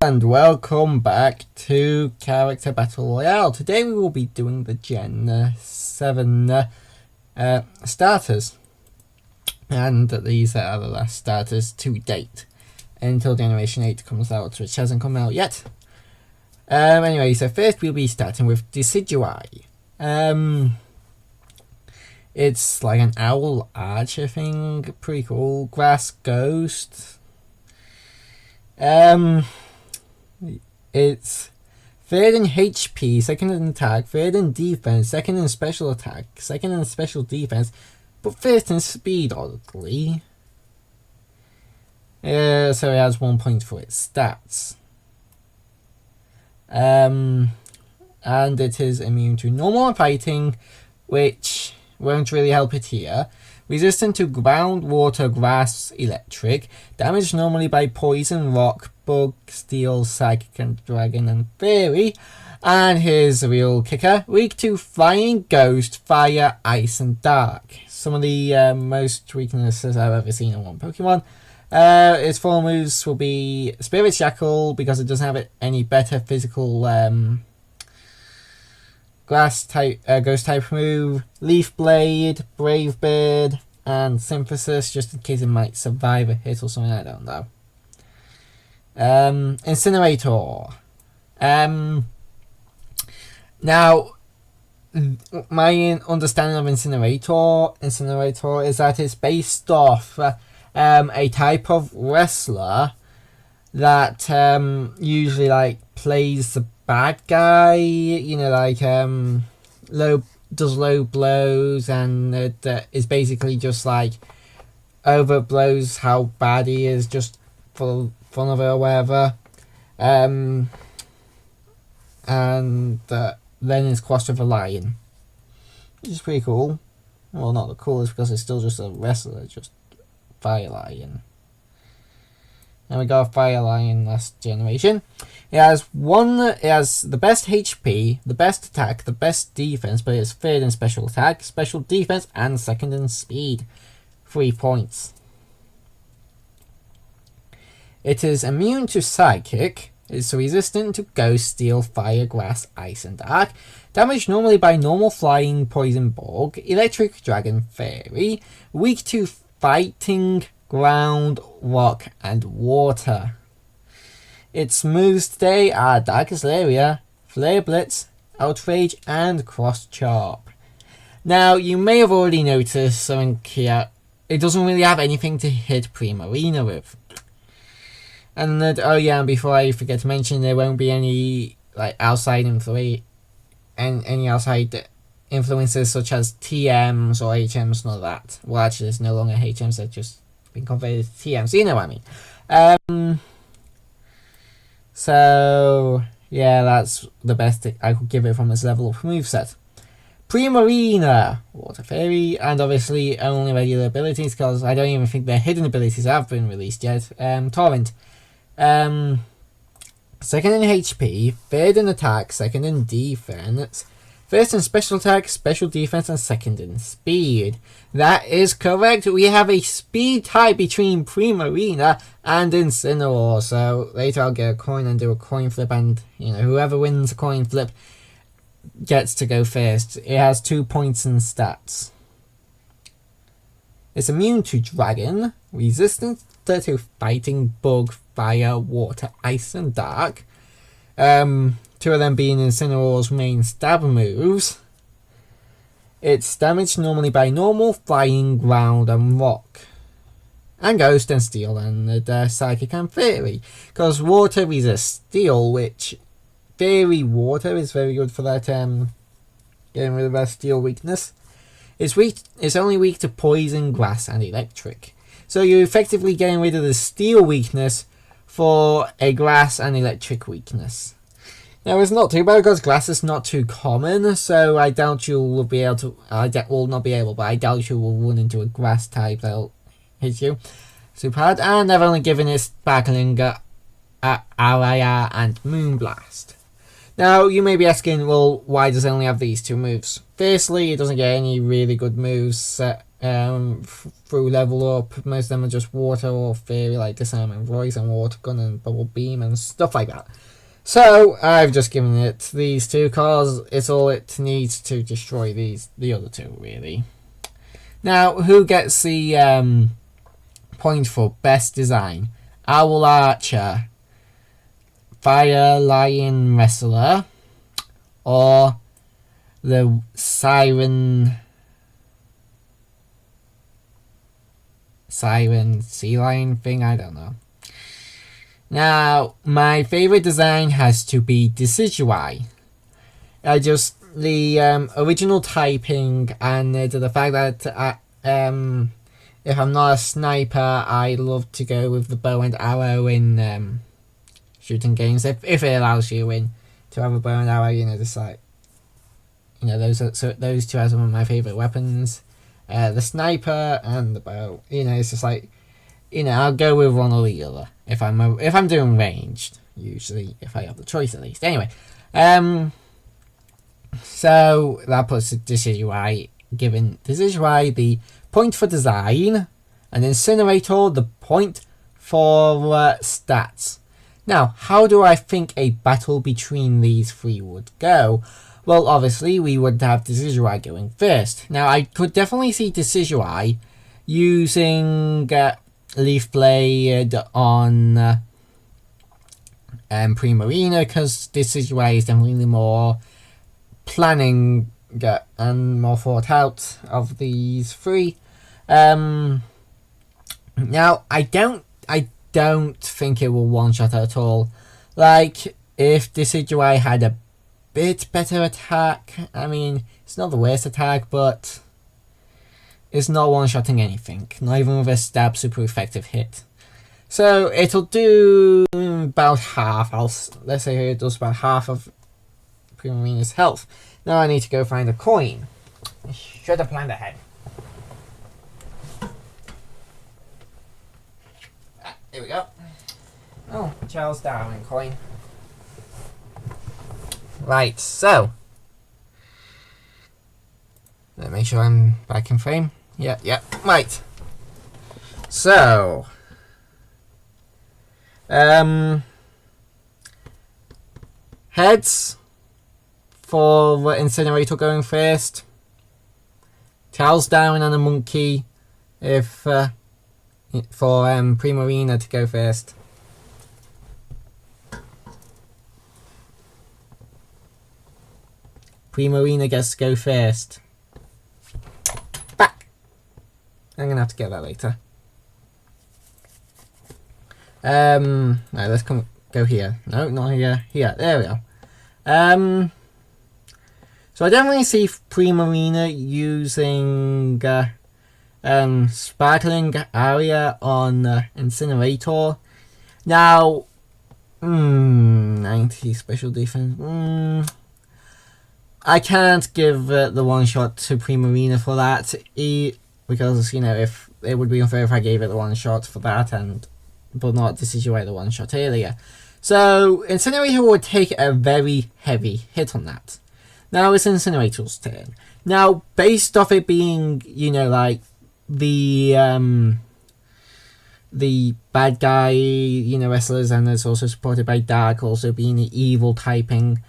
And welcome back to Character Battle Royale. Today we will be doing the Gen 7 starters. And these are the last starters to date. Until Generation 8 comes out, which hasn't come out yet. Anyway, so first we'll be starting with Decidui. It's like an owl archer thing. Pretty cool. Grass ghost. It's third in HP, second in attack, third in defense, second in special attack, second in special defense, but first in speed, oddly. So it has 1 point for its stats. And it is immune to normal fighting, which won't really help it here. Resistant to ground, water, grass, electric. Damaged normally by poison, rock, bug, steel, psychic, and dragon, and fairy. And here's the real kicker. Weak to flying, ghost, fire, ice, and dark. Some of the most weaknesses I've ever seen in one Pokemon. Its full moves will be Spirit Shackle, because it doesn't have any better physical grass type, ghost type move, Leaf Blade, Brave Bird, and Synthesis, just in case it might survive a hit or something, I don't know. Incinerator. Now, my understanding of Incinerator is that it's based off a type of wrestler that usually like plays the bad guy, you know, like does low blows, and it is basically just like overblows how bad he is just for fun of it or whatever. And then it's crossed with a lion, which is pretty cool. Well, not the coolest because it's still just a wrestler, just Fire Lion. And we got a Fire Lion last generation. It has the best HP, the best attack, the best defense, but it's third in special attack, special defense, and second in speed. 3 points. It is immune to psychic. It's resistant to ghost, steel, fire, grass, ice, and dark. Damaged normally by normal, flying, poison, bug, electric, dragon, fairy. Weak to fighting, ground, rock, and water. Its moves today are Darkest Area, Flare Blitz, Outrage, and Cross Chop. Now, you may have already noticed something here. It doesn't really have anything to hit Primarina with. And oh yeah, and before I forget to mention, there won't be any like outside influence, and any outside influences such as TMs or HMs, none of that. Well, actually, it's no longer HMs; they've just been converted to TMs. You know what I mean? So yeah, that's the best I could give it from this level of moveset. Primarina, Water Fairy, and obviously only regular abilities because I don't even think their hidden abilities have been released yet. Torrent. Second in HP, third in attack, second in defense, first in special attack, special defense, and second in speed. That is correct. We have a speed tie between Primarina and Incineroar. So later I'll get a coin and do a coin flip, and you know, whoever wins a coin flip gets to go first. It has 2 points in stats. It's immune to dragon, resistant to fighting, bug, fire, water, ice, and dark. 2 of them being Incineroar's main stab moves. It's damaged normally by normal, flying, ground, and rock. And ghost and steel, and psychic and fairy. Because water resists steel, which fairy water is very good for that getting rid of that steel weakness. It's only weak to poison, grass, and electric. So you're effectively getting rid of the steel weakness for a grass and electric weakness. Now it's not too bad because grass is not too common, so I doubt you will be able to. I doubt you will run into a grass type that'll hit you super hard. And I've only given it Sparkling Araya and Moonblast. Now you may be asking, well, why does it only have these 2 moves? Firstly, it doesn't get any really good moves through level up. Most of them are just water or fairy, like disarming voice and water gun and bubble beam and stuff like that. So I've just given it these two cars. It's all it needs to destroy the other two, really. Now, who gets the point for best design? Owl Archer, Fire Lion Wrestler, or the Siren sea lion thing? I don't know. Now, my favorite design has to be Decidueye. The original typing and the fact that if I'm not a sniper, I love to go with the bow and arrow in shooting games. If it allows you to have a bow and arrow, just like those two are some of my favorite weapons. The sniper and the bow. It's just like I'll go with one or the other if I'm doing ranged. Usually, if I have the choice at least. Anyway, so that puts Decidueye, giving Decidueye the point for design, and Incinerator the point for stats. Now, how do I think a battle between these three would go? Well, obviously, we would have Decidueye going first. Now, I could definitely see Decidueye using Leaf Blade on Primarina, because Decidueye is definitely more planning and more thought out of these three. Now, I don't think it will one-shot at all. Like, if Decidueye had a bit better attack, I mean, it's not the worst attack, but it's not one-shotting anything, not even with a stab super effective hit. So it'll do about half. Let's say it does about half of Primarina's health. Now I need to go find a coin. I should have planned ahead. Here we go. Oh, Charles Darwin coin. Right, so let me make sure I'm back in frame. Yeah, right. So heads for Incinerator going first. Charles Darwin and a monkey for Primarina to go first. Primarina gets to go first. Back. I'm gonna have to get that later. Right, let's go here. No, not here. Here. There we go. So I definitely see Primarina using Sparkling Area on Incinerator. Now, 90 special defense. I can't give the one shot to Primarina for that, because if it would be unfair if I gave it the one shot for that, but not Decidueye the one shot earlier. So Incinerator would take a very heavy hit on that. Now it's Incinerator's turn. Now, based off it being, like the bad guy, wrestlers, and it's also supported by Dark, also being the evil typing,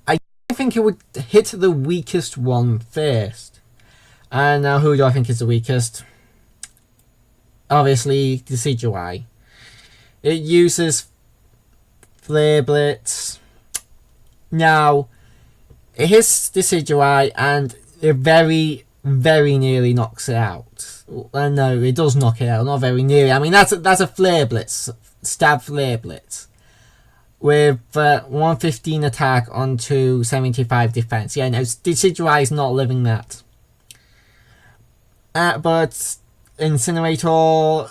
I think it would hit the weakest one first. And now, who do I think is the weakest? Obviously, Decidueye. It uses Flare Blitz. Now, it hits Decidueye and it very, very nearly knocks it out. No, it does knock it out, not very nearly. I mean, that's a Flare Blitz, stab Flare Blitz, with 115 attack onto 75 defense. Yeah, no, Decidueye is not living that. But Incinerator,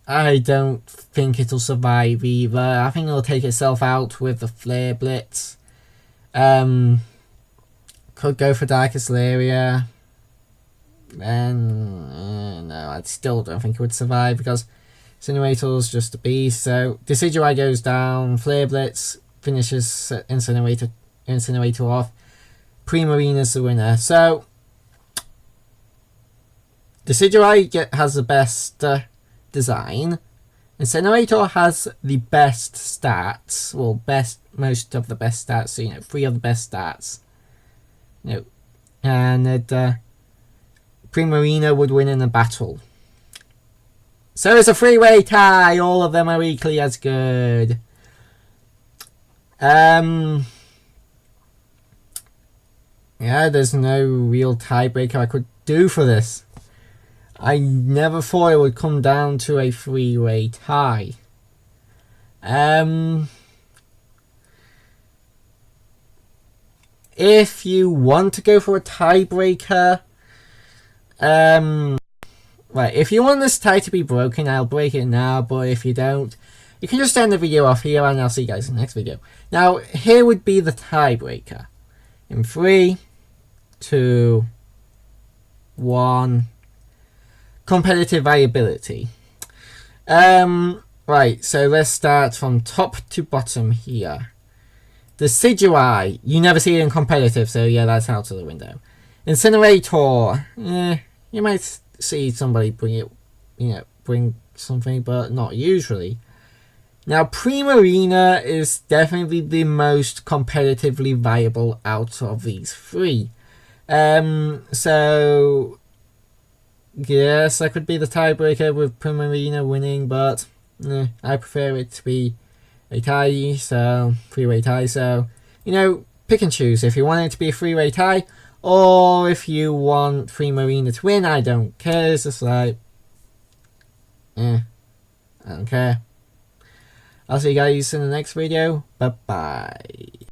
I don't think it'll survive either. I think it'll take itself out with the Flare Blitz. Could go for Darkest Area. And no, I still don't think it would survive, because Incinerator's just a beast. So Decidueye goes down, Flare Blitz finishes Incinerator off. Primarina's the winner. So Decidueye has the best design. Incinerator has the best stats. Well, most of the best stats. So, 3 of the best stats. And Primarina would win in a battle. So it's a 3-way tie. All of them are equally as good. Yeah, there's no real tiebreaker I could do for this. I never thought it would come down to a 3-way tie. If you want to go for a tiebreaker, right, if you want this tie to be broken, I'll break it now, but if you don't, you can just end the video off here, and I'll see you guys in the next video. Now, here would be the tiebreaker. In 3, 2, 1... competitive viability. Right, so let's start from top to bottom here. Decidueye, you never see it in competitive, so yeah, that's out of the window. Incinerator, you might see somebody bring it, bring something, but not usually. Now, Primarina is definitely the most competitively viable out of these 3. So yes, that could be the tiebreaker with Primarina winning, but I prefer it to be a tie, so 3-way tie. So, pick and choose if you want it to be a 3-way tie, or if you want Primarina to win. I don't care. It's just like, I don't care. I'll see you guys in the next video. Bye bye.